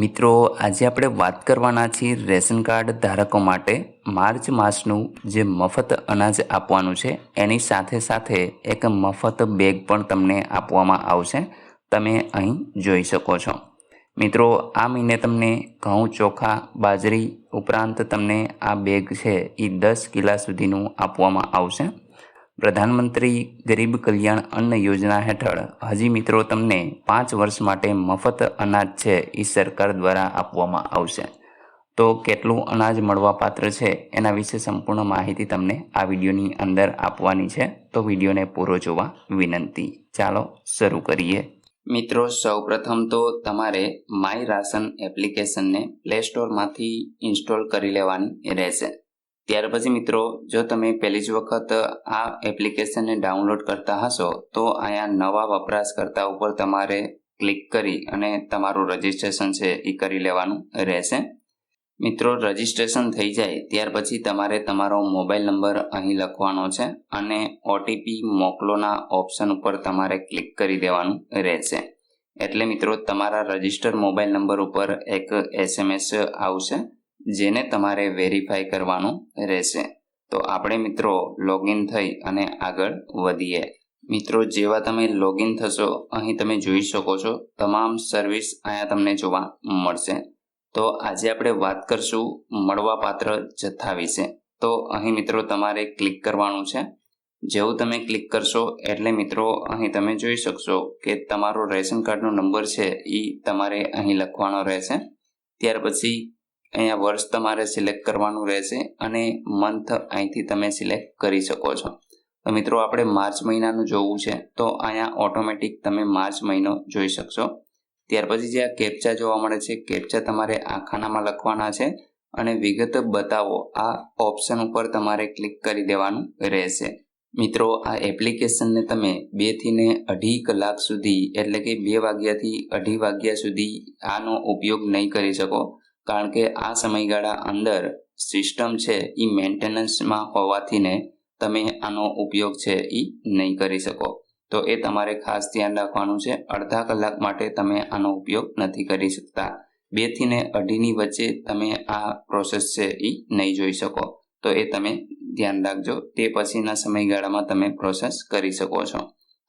મિત્રો, આજે આપણે વાત કરવાના છીએ રેશન કાર્ડ ધારકો માટે માર્ચ માસનું જે મફત અનાજ આપવાનું છે એની સાથે સાથે એક મફત બેગ પણ તમને આપવામાં આવશે. તમે અહીં જોઈ શકો છો. મિત્રો, આ મહિને તમને ઘઉં, ચોખા, બાજરી ઉપરાંત તમને આ બેગ છે એ 10 કિલા સુધીનું આપવામાં આવશે. પ્રધાનમંત્રી ગરીબ કલ્યાણ અન્ન યોજના હેઠળ હજી મિત્રો તમને 5 વર્ષ માટે મફત અનાજ છે એ સરકાર દ્વારા આપવામાં આવશે. તો કેટલું અનાજ મળવાપાત્ર છે એના વિશે સંપૂર્ણ માહિતી તમને આ વિડીયોની અંદર આપવાની છે. તો વિડીયોને પૂરો જોવા વિનંતી. ચાલો શરૂ કરીએ. મિત્રો, સૌપ્રથમ તો તમારે માય રાશન એપ્લિકેશનને પ્લે સ્ટોરમાંથી ઇન્સ્ટોલ કરી લેવાની રહેશે. ત્યાર પછી મિત્રો, જો તમે પહેલી જ વખત આ એપ્લિકેશનને ડાઉનલોડ કરતા હશો તો અહીંયા નવા વપરાશકર્તા ઉપર તમારે ક્લિક કરી અને તમારું રજિસ્ટ્રેશન છે એ કરી લેવાનું રહેશે. મિત્રો, રજિસ્ટ્રેશન થઈ જાય ત્યાર પછી તમારે તમારો મોબાઈલ નંબર અહીં લખવાનો છે અને ઓટીપી મોકલોના ઓપ્શન ઉપર તમારે ક્લિક કરી દેવાનું રહેશે. એટલે મિત્રો, તમારા રજિસ્ટર મોબાઈલ નંબર ઉપર એક SMS આવશે જેને તમારે વેરીફાઈ કરવાનું રહેશે. તો આપણે મિત્રો લોગિન થઈ અને આગળ વધીએ. મિત્રો, જેવા તમે લોગિન થશો અહીં તમે જોઈ શકો છો તમામ સર્વિસ અહીંયા તમને જોવા મળશે. તો આજે આપણે વાત કરશું મળવાપાત્ર જથ્થા વિશે. તો અહીં મિત્રો તમારે ક્લિક કરવાનું છે. જેવું તમે ક્લિક કરશો એટલે મિત્રો અહીં તમે જોઈ શકશો કે તમારો રેશન કાર્ડનો નંબર છે એ તમારે અહીં લખવાનો રહેશે. ત્યાર પછી અહીંયા વર્ષ તમારે સિલેક્ટ કરવાનું રહેશે અને મંથ અહીંથી તમે સિલેક્ટ કરી શકો છો. તો મિત્રો, આપણે માર્ચ મહિનાનું જોવું છે તો અહીંયા ઓટોમેટિક તમે માર્ચ મહિનો જોઈ શકશો. ત્યાર પછી જે આ કેપ્ચા જોવા મળે છે, કેપ્ચા તમારે આ ખાનામાં લખવાના છે અને વિગત બતાવો આ ઓપ્શન ઉપર તમારે ક્લિક કરી દેવાનું રહેશે. મિત્રો, આ એપ્લિકેશનને તમે 2 થી 2.5 કલાક સુધી એટલે કે 2 વાગ્યાથી 2.5 વાગ્યા સુધી આનો ઉપયોગ નહીં કરી શકો, કારણ કે આ સમયગાળા અંદર સિસ્ટમ છે એ મેન્ટેનન્સમાં હોવાથી ને તમે આનો ઉપયોગ છે એ નહીં કરી શકો. તો એ તમારે ખાસ ધ્યાન રાખવાનું છે. અડધા કલાક માટે તમે આનો ઉપયોગ નથી કરી શકતા. 2 થી 2.5ની વચ્ચે તમે આ પ્રોસેસ છે એ નહીં જોઈ શકો. તો એ તમે ધ્યાન રાખજો. તે પછીના સમયગાળામાં તમે પ્રોસેસ કરી શકો છો.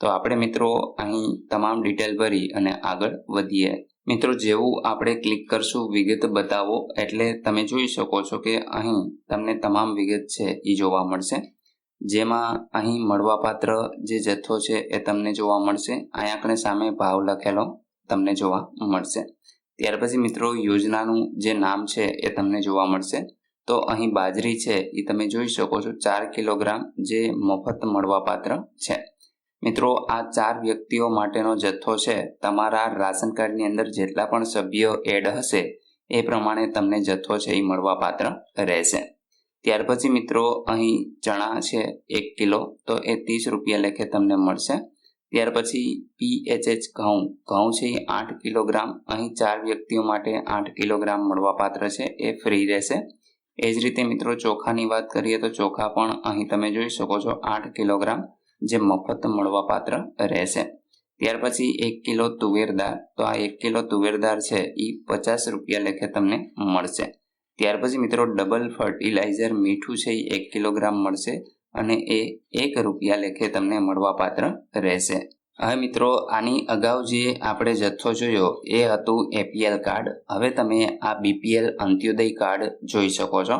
તો આપણે મિત્રો અહીં તમામ ડિટેલ ભરી અને આગળ વધીએ. મિત્રો, જેવું આપણે ક્લિક કરશું વિગત બતાવો એટલે તમે જોઈ શકો છો કે અહીં તમને તમામ વિગત છે એ જોવા મળશે. જેમાં અહીં મળવાપાત્ર જે જથ્થો છે એ તમને જોવા મળશે. અહીં આપણે સામે ભાવ લખેલો તમને જોવા મળશે. ત્યાર પછી મિત્રો યોજનાનું જે નામ છે એ તમને જોવા મળશે. તો અહીં બાજરી છે એ તમે જોઈ શકો છો 4 કિલોગ્રામ જે મફત મળવાપાત્ર છે. મિત્રો, આ 4 વ્યક્તિઓ માટેનો જથ્થો છે. તમારા રાશન કાર્ડની અંદર જેટલા પણ સભ્યો એડ હશે એ પ્રમાણે તમને જથ્થો છે એ મળવાપાત્ર રહેશે. ત્યાર પછી મિત્રો અહીં ચણા છે 1 કિલો, તો એ 30 રૂપિયા લેખે તમને મળશે. ત્યાર પછી PHH ઘઉં છે એ 8 કિલોગ્રામ, અહીં 4 વ્યક્તિઓ માટે 8 કિલોગ્રામ મળવાપાત્ર છે, એ ફ્રી રહેશે. એ જ રીતે મિત્રો ચોખાની વાત કરીએ તો ચોખા પણ અહીં તમે જોઈ શકો છો 8 કિલોગ્રામ જે મફત મળવાપાત્ર રહેશે. ત્યાર પછી 1 કિલો તુવેર દાળ, તો આ 1 કિલો તુવેર દાળ છે એ 50 રૂપિયા લેખે તમને મળશે. ત્યાર પછી મિત્રો ડબલ ફર્ટિલાઇઝર મીઠું છે એ 1 કિલોગ્રામ મળશે અને એ 1 રૂપિયા લેખે તમને મળવાપાત્ર રહેશે. હવે મિત્રો આની અગાઉ જે આપણે જથ્થો જોયો એ હતું APL કાર્ડ. હવે તમે આ BPL અંત્યોદય કાર્ડ જોઈ શકો છો.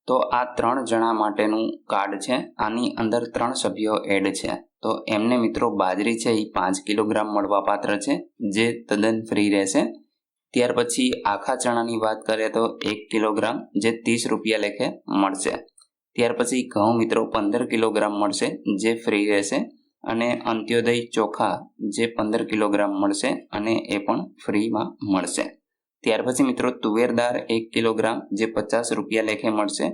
તો આ 3 જણા માટેનું કાર્ડ છે. આની અંદર 3 સભ્યો એડ છે. તો એમને મિત્રો બાજરી છે એ 5 કિલોગ્રામ મળવાપાત્ર છે જે તદ્દન ફ્રી રહેશે. ત્યાર પછી આખા ચણાની વાત કરીએ તો 1 કિલોગ્રામ જે 30 રૂપિયા લેખે મળશે. ત્યાર પછી ઘઉં મિત્રો 15 કિલોગ્રામ મળશે જે ફ્રી રહેશે અને અંત્યોદય ચોખા જે 15 કિલોગ્રામ મળશે અને એ પણ ફ્રીમાં મળશે. ત્યાર પછી મિત્રો તુવેર દાળ 1 કિલોગ્રામ જે 50 રૂપિયા લેખે મળશે.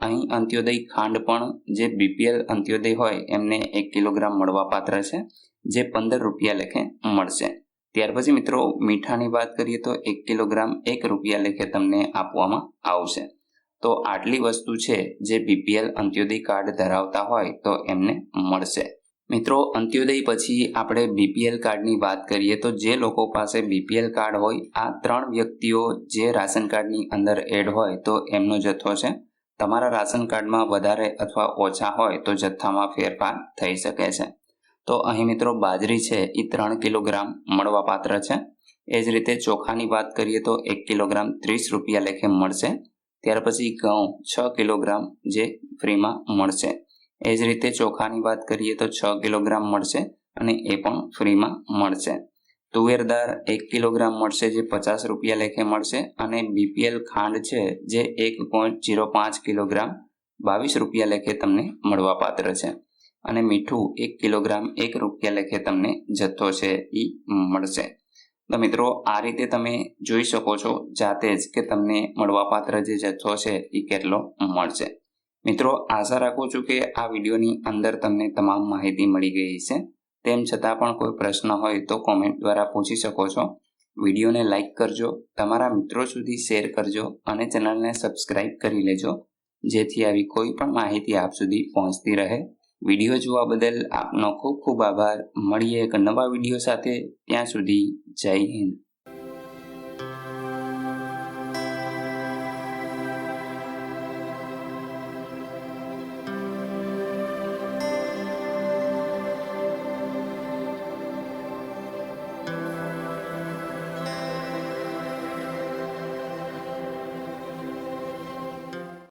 અહીં અંત્યોદય ખાંડ પણ જે BPL અંત્યોદય હોય એમને 1 કિલોગ્રામ મળવાપાત્ર છે જે 15 રૂપિયા લેખે મળશે. ત્યાર પછી મિત્રો મીઠાની વાત કરીએ તો 1 કિલોગ્રામ 1 રૂપિયા લેખે તમને આપવામાં આવશે. તો આટલી વસ્તુ છે જે BPL અંત્યોદય કાર્ડ ધરાવતા હોય તો એમને મળશે. મિત્રો, અંત્યોદય પછી આપણે બીપીએલ કાર્ડની વાત કરીએ તો જે લોકો પાસે બીપીએલ કાર્ડ હોય, આ 3 વ્યક્તિઓ જે રાશન કાર્ડની અંદર એડ હોય તો એમનો જથ્થો છે. તમારા રાશન કાર્ડમાં વધારે અથવા ઓછા હોય તો જથ્થામાં ફેરફાર થઈ શકે છે. તો અહીં મિત્રો બાજરી છે એ 3 કિલોગ્રામ મળવાપાત્ર છે. એ જ રીતે ચોખાની વાત કરીએ તો 1 કિલોગ્રામ 30 રૂપિયા લેખે મળશે. ત્યાર પછી ઘઉં 6 કિલોગ્રામ જે ફ્રીમાં મળશે. એ જ રીતે ચોખાની વાત કરીએ તો 6 કિલોગ્રામ મળશે અને એ પણ ફ્રીમાં મળશે. તુવેર દાળ 1 કિલોગ્રામ મળશે જે 50 રૂપિયા લેખે મળશે અને બીપીએલ ખાંડ છે જે 1.05 કિલોગ્રામ 22 રૂપિયા લેખે તમને મળવાપાત્ર છે અને મીઠું 1 કિલોગ્રામ 1 રૂપિયા લેખે તમને જથ્થો છે એ મળશે. તો મિત્રો, આ રીતે તમે જોઈ શકો છો જાતે જ કે તમને મળવાપાત્ર જે જથ્થો છે એ કેટલો મળશે. મિત્રો, આશા રાખું છું કે આ વિડીયોની અંદર તમને તમામ માહિતી મળી ગઈ છે. તેમ છતાં પણ કોઈ પ્રશ્ન હોય તો કોમેન્ટ દ્વારા પૂછી શકો છો. વિડીયોને લાઇક કરજો, તમારા મિત્રો સુધી શેર કરજો અને ચેનલને સબસ્ક્રાઇબ કરી લેજો, જેથી આવી કોઈ પણ માહિતી આપ સુધી પહોંચતી રહે. વિડીયો જોવા બદલ આપનો ખૂબ ખૂબ આભાર. મળીએ એક નવા વિડીયો સાથે. ત્યાં સુધી જય હિન્દ.